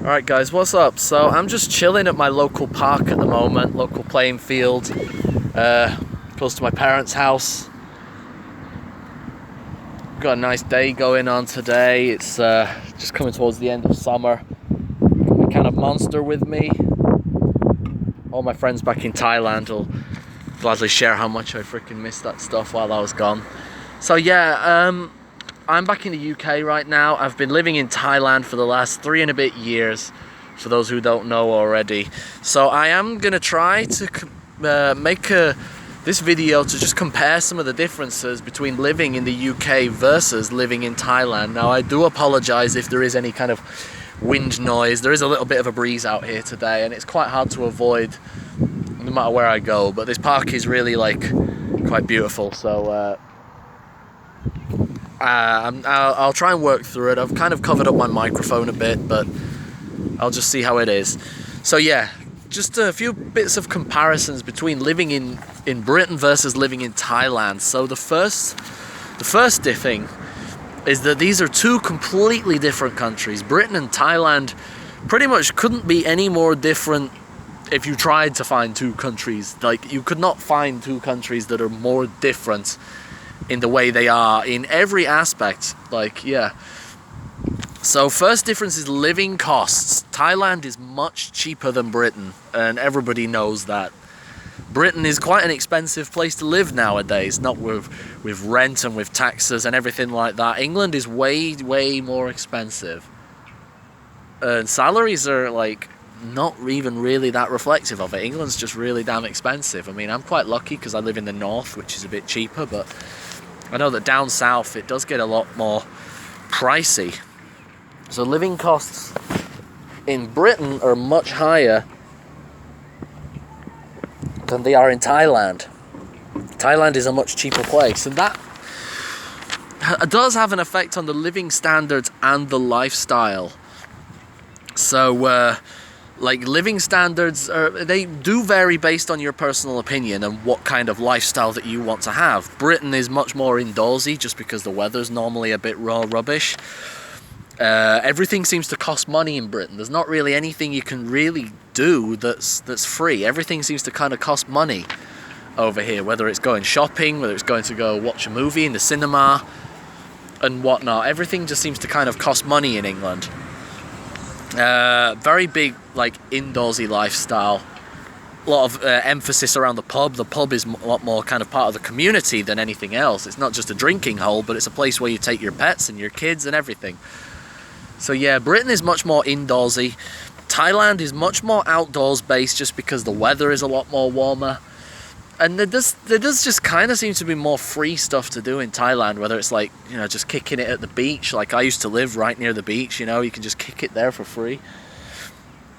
Alright guys, what's up? So I'm just chilling at my local park at the moment, local playing field, close to my parents' house. Got a nice day going on today. It's just coming towards the end of summer. Got my kind of monster with me. All my friends back in Thailand will gladly share how much I freaking missed that stuff while I was gone. So yeah, I'm back in the UK right now. I've been living in Thailand for the last 3 and a bit years, for those who don't know already. So I am gonna try to make this video to just compare some of the differences between living in the UK versus living in Thailand. Now I do apologize if there is any kind of wind noise. There is a little bit of a breeze out here today and it's quite hard to avoid no matter where I go, but this park is really like quite beautiful, so I'll try and work through it. I've kind of covered up my microphone a bit, but I'll just see how it is. So yeah, just a few bits of comparisons between living in Britain versus living in Thailand. So the first thing is that these are two completely different countries. Britain and Thailand pretty much couldn't be any more different if you tried to find two countries. Like, you could not find two countries that are more different in the way they are in every aspect. Like, yeah. So first difference is living costs. Thailand is much cheaper than Britain, and everybody knows that. Britain is quite an expensive place to live nowadays, not with rent and with taxes and everything like that. England is way more expensive, and salaries are like not even really that reflective of it. England's just really damn expensive. I mean, I'm quite lucky because I live in the north, which is a bit cheaper, but I know that down south it does get a lot more pricey. So living costs in Britain are much higher than they are in Thailand. Thailand is a much cheaper place, and that does have an effect on the living standards and the lifestyle. So like, living standards they do vary based on your personal opinion and what kind of lifestyle that you want to have. Britain is much more indoorsy just because the weather's normally a bit raw rubbish. Everything seems to cost money in Britain. There's not really anything you can really do that's free. Everything seems to kind of cost money over here, whether it's going shopping, whether it's going to go watch a movie in the cinema and whatnot. Everything just seems to kind of cost money in England. Very big, like, indoorsy lifestyle. A lot of emphasis around the pub. The pub is a lot more kind of part of the community than anything else. It's not just a drinking hole, but it's a place where you take your pets and your kids and everything. So yeah, Britain is much more indoorsy. Thailand is much more outdoors based just because the weather is a lot more warmer. And there does just kind of seem to be more free stuff to do in Thailand, whether it's like, you know, just kicking it at the beach. Like, I used to live right near the beach, you know, you can just kick it there for free.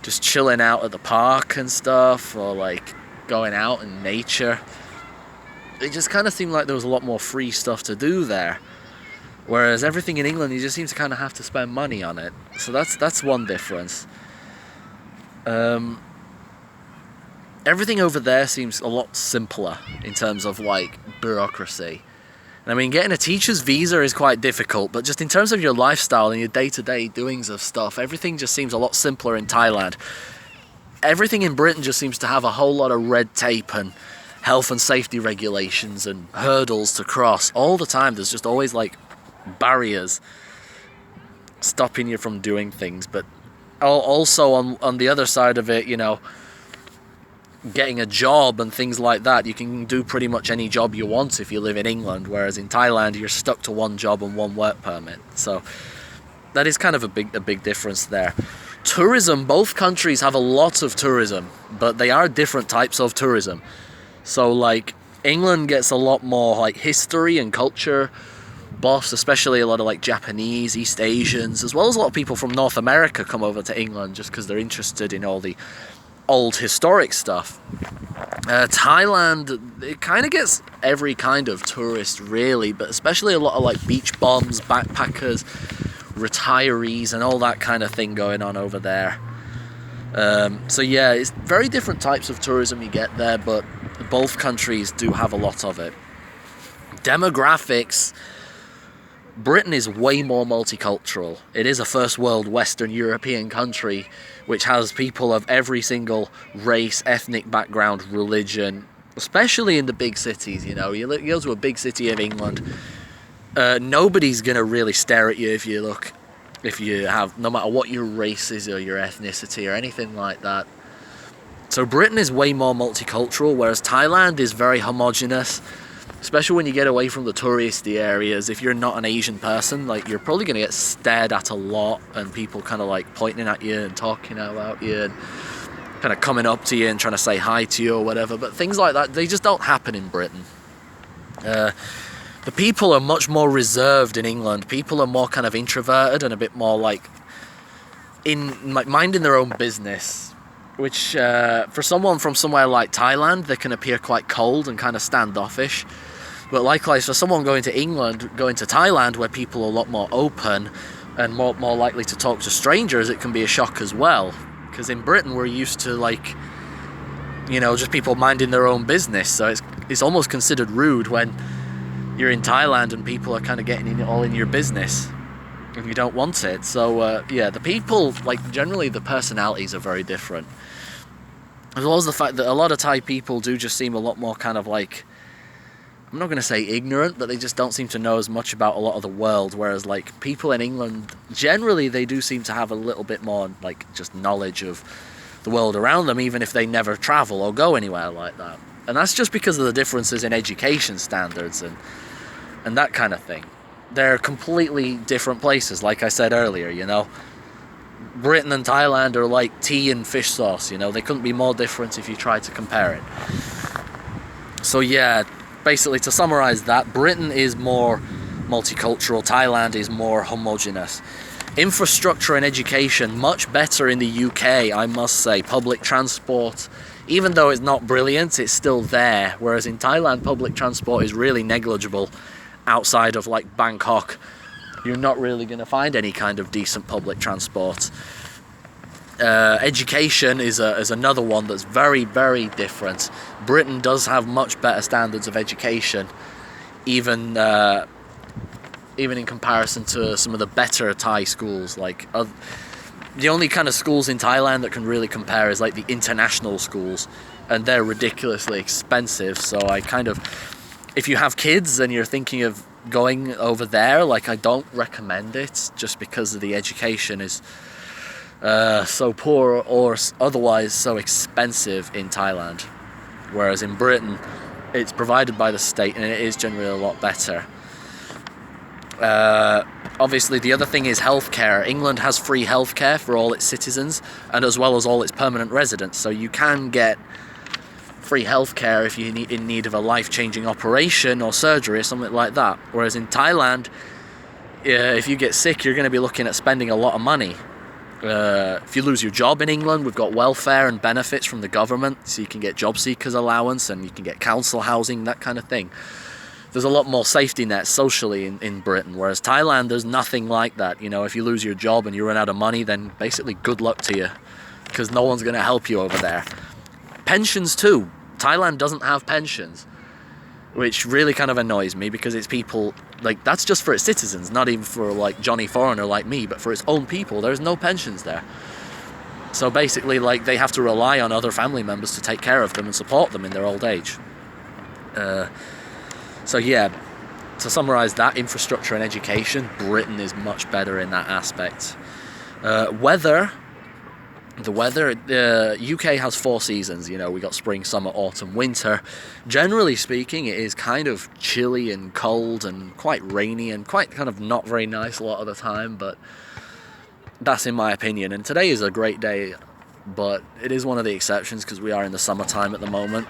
Just chilling out at the park and stuff, or like going out in nature. It just kind of seemed like there was a lot more free stuff to do there. Whereas everything in England, you just seem to kind of have to spend money on it. So that's one difference. Everything over there seems a lot simpler in terms of, like, bureaucracy. And I mean, getting a teacher's visa is quite difficult, but just in terms of your lifestyle and your day-to-day doings of stuff, everything just seems a lot simpler in Thailand. Everything in Britain just seems to have a whole lot of red tape and health and safety regulations and hurdles to cross. All the time, there's just always, like, barriers stopping you from doing things. But also on the other side of it, you know, getting a job and things like that, you can do pretty much any job you want if you live in England, whereas in Thailand you're stuck to one job and one work permit. So that is kind of a big difference there. Tourism, both countries have a lot of tourism, but they are different types of tourism. So like, England gets a lot more like history and culture buffs, especially a lot of like Japanese, East Asians, as well as a lot of people from North America come over to England just because they're interested in all the old historic stuff. Thailand, it kind of gets every kind of tourist really, but especially a lot of like beach bums, backpackers, retirees and all that kind of thing going on over there. So yeah, it's very different types of tourism you get there, but both countries do have a lot of it. Demographics Britain is way more multicultural. It is a first world Western European country which has people of every single race, ethnic background, religion, especially in the big cities. You go to a big city of England, nobody's going to really stare at you if you have, no matter what your race is or your ethnicity or anything like that. So Britain is way more multicultural, whereas Thailand is very homogenous, especially when you get away from the touristy areas. If you're not an Asian person, like, you're probably going to get stared at a lot, and people kind of like pointing at you and talking about you and kind of coming up to you and trying to say hi to you or whatever. But things like that, they just don't happen in Britain. The people are much more reserved in England. People are more kind of introverted and a bit more like minding their own business, which for someone from somewhere like Thailand, they can appear quite cold and kind of standoffish. But likewise, for someone going to Thailand, where people are a lot more open and more likely to talk to strangers, it can be a shock as well. Because in Britain, we're used to, like, just people minding their own business. So it's almost considered rude when you're in Thailand and people are kind of getting all in your business and you don't want it. So the people, like, generally the personalities are very different, as well as the fact that a lot of Thai people do just seem a lot more kind of like, I'm not going to say ignorant, but they just don't seem to know as much about a lot of the world, whereas like people in England, generally they do seem to have a little bit more like just knowledge of the world around them, even if they never travel or go anywhere like that. And that's just because of the differences in education standards and that kind of thing. They're completely different places, like I said earlier, Britain and Thailand are like tea and fish sauce, They couldn't be more different if you tried to compare it. So yeah, basically to summarize that, Britain is more multicultural, Thailand is more homogenous. Infrastructure and education, much better in the UK, I must say. Public transport, even though it's not brilliant, it's still there. Whereas in Thailand, public transport is really negligible. Outside of like Bangkok, you're not really going to find any kind of decent public transport. Education is another one that's very, very different. Britain does have much better standards of education, even in comparison to some of the better Thai schools. Like the only kind of schools in Thailand that can really compare is like the international schools, and they're ridiculously expensive. So if you have kids and you're thinking of going over there, like, I don't recommend it, just because of the education is so poor or otherwise so expensive in Thailand. Whereas in Britain, it's provided by the state and it is generally a lot better. Obviously, the other thing is healthcare. England has free healthcare for all its citizens, and as well as all its permanent residents. So you can get free healthcare if you're in need of a life-changing operation or surgery or something like that. Whereas in Thailand, if you get sick, you're going to be looking at spending a lot of money. If you lose your job in England, we've got welfare and benefits from the government, so you can get job seekers allowance and you can get council housing, that kind of thing. There's a lot more safety nets socially in Britain, whereas Thailand, there's nothing like that. If you lose your job and you run out of money, then basically good luck to you, because no one's going to help you over there. Pensions too. Thailand doesn't have pensions, which really kind of annoys me, because it's people, like, that's just for its citizens, not even for like Johnny Foreigner like me, but for its own people. There's no pensions there. So basically, like, they have to rely on other family members to take care of them and support them in their old age. So yeah, to summarize that, infrastructure and education, Britain is much better in that aspect. The weather, UK has 4 seasons, we got spring, summer, autumn, winter. Generally speaking, it is kind of chilly and cold and quite rainy and quite kind of not very nice a lot of the time, but that's in my opinion. And today is a great day, but it is one of the exceptions because we are in the summertime at the moment.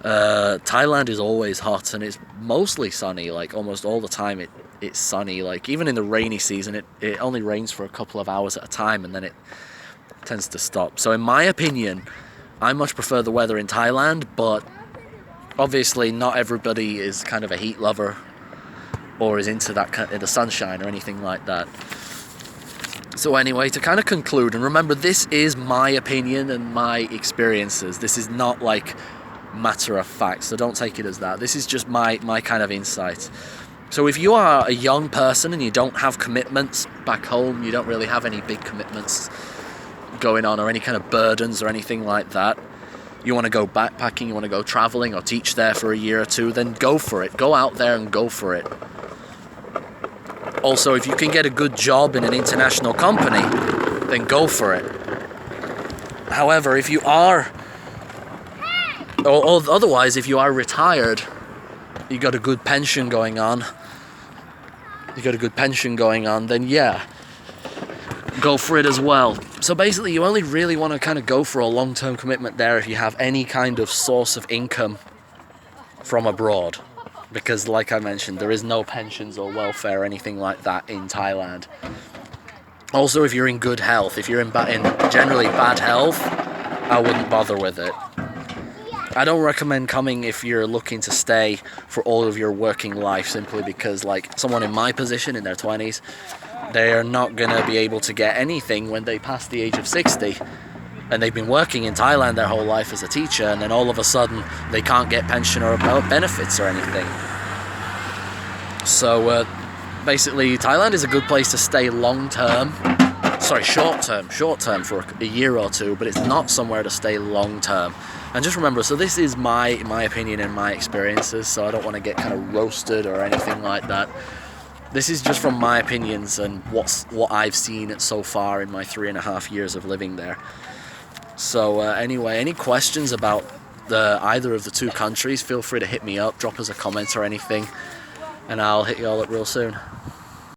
Thailand is always hot and it's mostly sunny, like almost all the time it's sunny. Like even in the rainy season, it only rains for a couple of hours at a time and then it tends to stop. So in my opinion, I much prefer the weather in Thailand, but obviously not everybody is kind of a heat lover or is into that kind of the sunshine or anything like that. So anyway, to kind of conclude, and remember, this is my opinion and my experiences. This is not like matter of fact, so don't take it as that. This is just my kind of insight. So if you are a young person and you don't have commitments back home, you don't really have any big commitments going on or any kind of burdens or anything like that, you want to go backpacking, you want to go traveling or teach there for a year or two, then go for it. Go out there and go for it. Also, if you can get a good job in an international company, then go for it. However, if you are, or otherwise, if you are retired, you got a good pension going on, then yeah, go for it as well. So basically, you only really want to kind of go for a long-term commitment there if you have any kind of source of income from abroad. Because like I mentioned, there is no pensions or welfare or anything like that in Thailand. Also, if you're in good health, if you're in generally bad health, I wouldn't bother with it. I don't recommend coming if you're looking to stay for all of your working life, simply because, like, someone in my position in their 20s, they are not going to be able to get anything when they pass the age of 60. And they've been working in Thailand their whole life as a teacher, and then all of a sudden they can't get pension or benefits or anything. So basically, Thailand is a good place to stay short term for a year or two, but it's not somewhere to stay long term. And just remember, so this is my opinion and my experiences, so I don't want to get kind of roasted or anything like that. This is just from my opinions and what I've seen so far in my 3.5 years of living there. So anyway, any questions about either of the two countries, feel free to hit me up, drop us a comment or anything, and I'll hit you all up real soon.